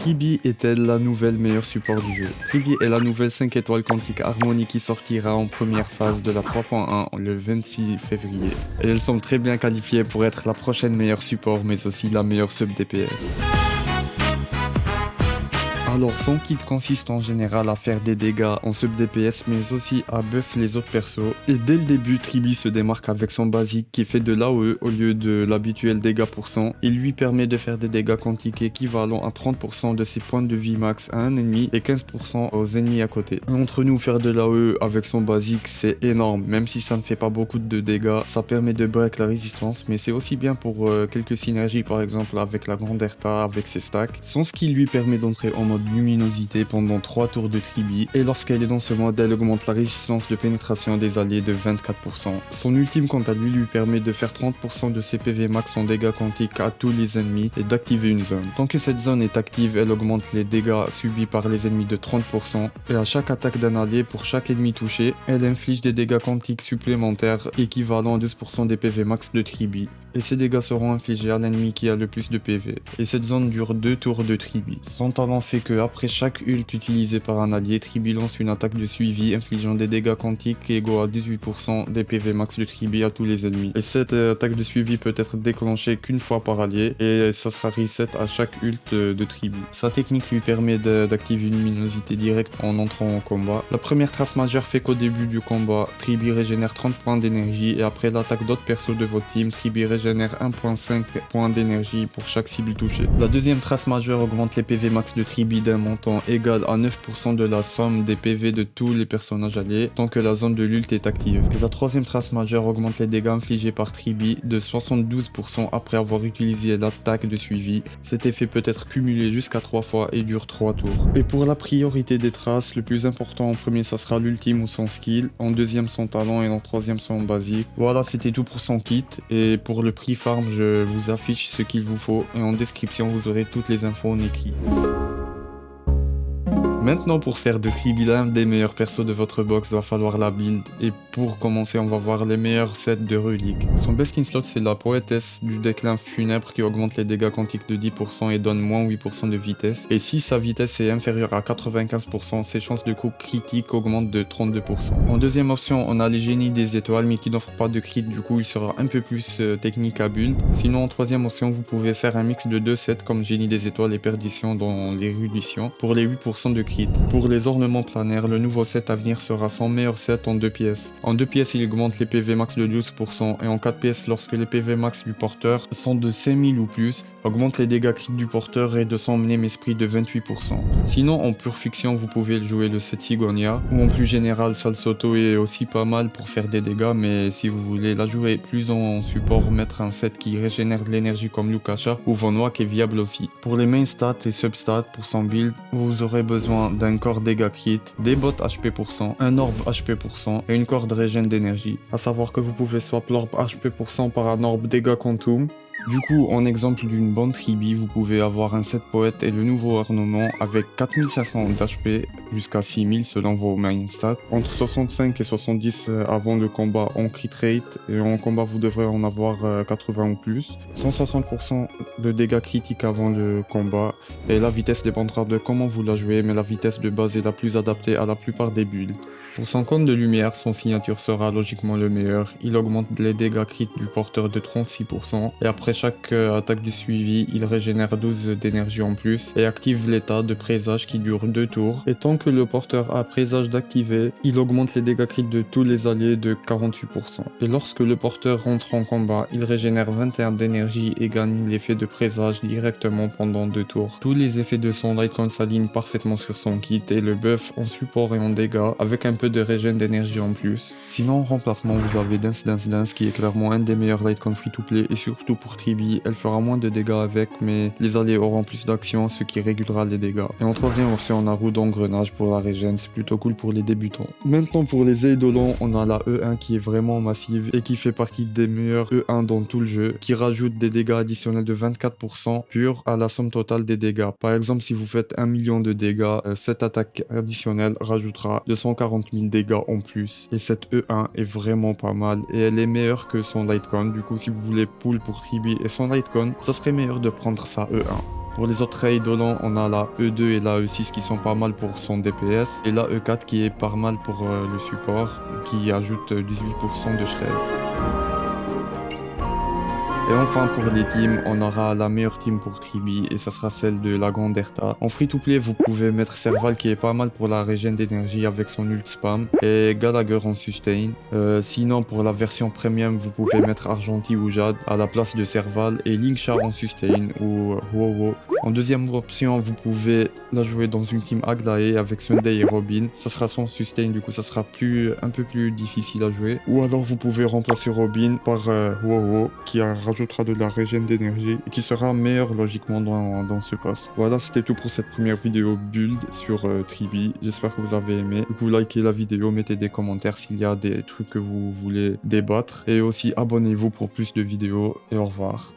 Tribi est-elle la nouvelle meilleure support du jeu? Tribi est la nouvelle 5 étoiles quantique Harmony qui sortira en première phase de la 3.1 le 26 février. Et elle semble très bien qualifiée pour être la prochaine meilleure support mais aussi la meilleure sub DPS. Alors son kit consiste en général à faire des dégâts en sub DPS mais aussi à buff les autres persos. Et dès le début, Tribi se démarque avec son basique qui fait de l'AOE au lieu de l'habituel dégâts pour 100. Il lui permet de faire des dégâts quantiques équivalents à 30% de ses points de vie max à un ennemi et 15% aux ennemis à côté. Et entre nous, faire de l'AOE avec son basique c'est énorme, même si ça ne fait pas beaucoup de dégâts, ça permet de break la résistance mais c'est aussi bien pour quelques synergies par exemple avec la grande Erta, avec ses stacks. Son skill lui permet d'entrer en mode luminosité pendant 3 tours de Tribi et lorsqu'elle est dans ce mode elle augmente la résistance de pénétration des alliés de 24%. Son ultime quant à lui permet de faire 30% de ses PV max en dégâts quantiques à tous les ennemis et d'activer une zone. Tant que cette zone est active, elle augmente les dégâts subis par les ennemis de 30% et à chaque attaque d'un allié pour chaque ennemi touché, elle inflige des dégâts quantiques supplémentaires équivalents à 12% des PV max de Tribi. Et ces dégâts seront infligés à l'ennemi qui a le plus de PV. Et cette zone dure 2 tours de Tribi. Son talent fait que après chaque ult utilisé par un allié, Tribi lance une attaque de suivi infligeant des dégâts quantiques égaux à 18% des PV max de Tribi à tous les ennemis. Et cette attaque de suivi peut être déclenchée qu'une fois par allié et ça sera reset à chaque ult de Tribi. Sa technique lui permet d'activer une luminosité directe en entrant en combat. La première trace majeure fait qu'au début du combat, Tribi régénère 30 points d'énergie et après l'attaque d'autres persos de votre team, Tribi régénère 1.5 points d'énergie pour chaque cible touchée. La deuxième trace majeure augmente les PV max de Tribi d'un montant égal à 9% de la somme des PV de tous les personnages alliés tant que la zone de l'ult est active. Et la troisième trace majeure augmente les dégâts infligés par Tribi de 72% après avoir utilisé l'attaque de suivi. Cet effet peut être cumulé jusqu'à 3 fois et dure 3 tours. Et pour la priorité des traces, le plus important en premier ça sera l'ultime ou son skill, en deuxième son talent et en troisième son basique. Voilà, c'était tout pour son kit et pour le prix farm je vous affiche ce qu'il vous faut et en description vous aurez toutes les infos en écrit. Maintenant pour faire de Tribi l'un des meilleurs persos de votre box, va falloir la build et pour commencer on va voir les meilleurs sets de reliques. Son best skin slot c'est la poétesse du déclin funèbre qui augmente les dégâts quantiques de 10% et donne moins 8% de vitesse. Et si sa vitesse est inférieure à 95%, ses chances de coup critique augmentent de 32%. En deuxième option on a les génies des étoiles mais qui n'offrent pas de crit, du coup il sera un peu plus technique à build. Sinon en troisième option vous pouvez faire un mix de deux sets comme génie des étoiles et perdition dans l'érudition pour les 8% de crit. Pour les ornements planaires, le nouveau set à venir sera son meilleur set en 2 pièces. En 2 pièces, il augmente les PV max de 12% et en 4 pièces, lorsque les PV max du porteur sont de 5000 ou plus, augmente les dégâts crit du porteur et de son mnème esprit de 28%. Sinon, en pure fiction, vous pouvez jouer le set Sigonia ou en plus général, Salsoto est aussi pas mal pour faire des dégâts, mais si vous voulez la jouer plus en support, mettre un set qui régénère de l'énergie comme Lukasha ou Von Wak est viable aussi. Pour les main stats et substats pour son build, vous aurez besoin d'un corps dégâts crit, des bots HP pour 100, un orbe HP pour 100 et une corde régène d'énergie. A savoir que vous pouvez swap l'orbe HP pour 100 par un orbe dégâts quantum. Du coup, en exemple d'une bonne Tribi, vous pouvez avoir un set poète et le nouveau ornement avec 4500 d'HP jusqu'à 6000 selon vos main stats. Entre 65 et 70 avant le combat en crit rate et en combat vous devrez en avoir 80 ou plus. 160% de dégâts critiques avant le combat et la vitesse dépendra de comment vous la jouez mais la vitesse de base est la plus adaptée à la plupart des builds. Pour son compte de lumière, son signature sera logiquement le meilleur. Il augmente les dégâts crit du porteur de 36% et après chaque attaque de suivi, il régénère 12 d'énergie en plus et active l'état de présage qui dure 2 tours. Et tant que le porteur a présage d'activer, il augmente les dégâts crit de tous les alliés de 48%. Et lorsque le porteur rentre en combat, il régénère 21 d'énergie et gagne l'effet de présage directement pendant 2 tours. Tous les effets de son Lightcon s'alignent parfaitement sur son kit et le buff en support et en dégâts avec un peu de régène d'énergie en plus. Sinon en remplacement vous avez Dance qui est clairement un des meilleurs Lightcon free to play et surtout pour Tribi, elle fera moins de dégâts avec mais les alliés auront plus d'action ce qui régulera les dégâts. Et en troisième option on a roue d'engrenage pour la régène, c'est plutôt cool pour les débutants. Maintenant pour les eidolons, on a la E1 qui est vraiment massive et qui fait partie des meilleurs E1 dans tout le jeu, qui rajoute des dégâts additionnels de 24% pur à la somme totale des dégâts. Par exemple si vous faites 1 million de dégâts, cette attaque additionnelle rajoutera 240 000 dégâts en plus. Et cette E1 est vraiment pas mal et elle est meilleure que son Lightcon. Du coup si vous voulez pull pour Tribi et son Lightcon, ça serait meilleur de prendre sa E1. Pour les autres eidolons, on a la E2 et la E6 qui sont pas mal pour son DPS, et la E4 qui est pas mal pour le support, qui ajoute 18% de shred. Et enfin pour les teams, on aura la meilleure team pour Tribi et ça sera celle de la Ganderta. En free-to-play, vous pouvez mettre Serval qui est pas mal pour la régène d'énergie avec son ult spam et Gallagher en sustain. Sinon pour la version premium, vous pouvez mettre Argenti ou Jade à la place de Serval et Linkshar en sustain ou Wowo. En deuxième option, vous pouvez la jouer dans une team Aglaé avec Sunday et Robin. Ça sera son sustain, du coup ça sera un peu plus difficile à jouer. Ou alors vous pouvez remplacer Robin par Wowo qui rajoutera de la régène d'énergie et qui sera meilleur logiquement dans ce poste. Voilà, c'était tout pour cette première vidéo build sur Tribi. J'espère que vous avez aimé. Du coup, likez la vidéo, mettez des commentaires s'il y a des trucs que vous voulez débattre. Et aussi abonnez-vous pour plus de vidéos et au revoir.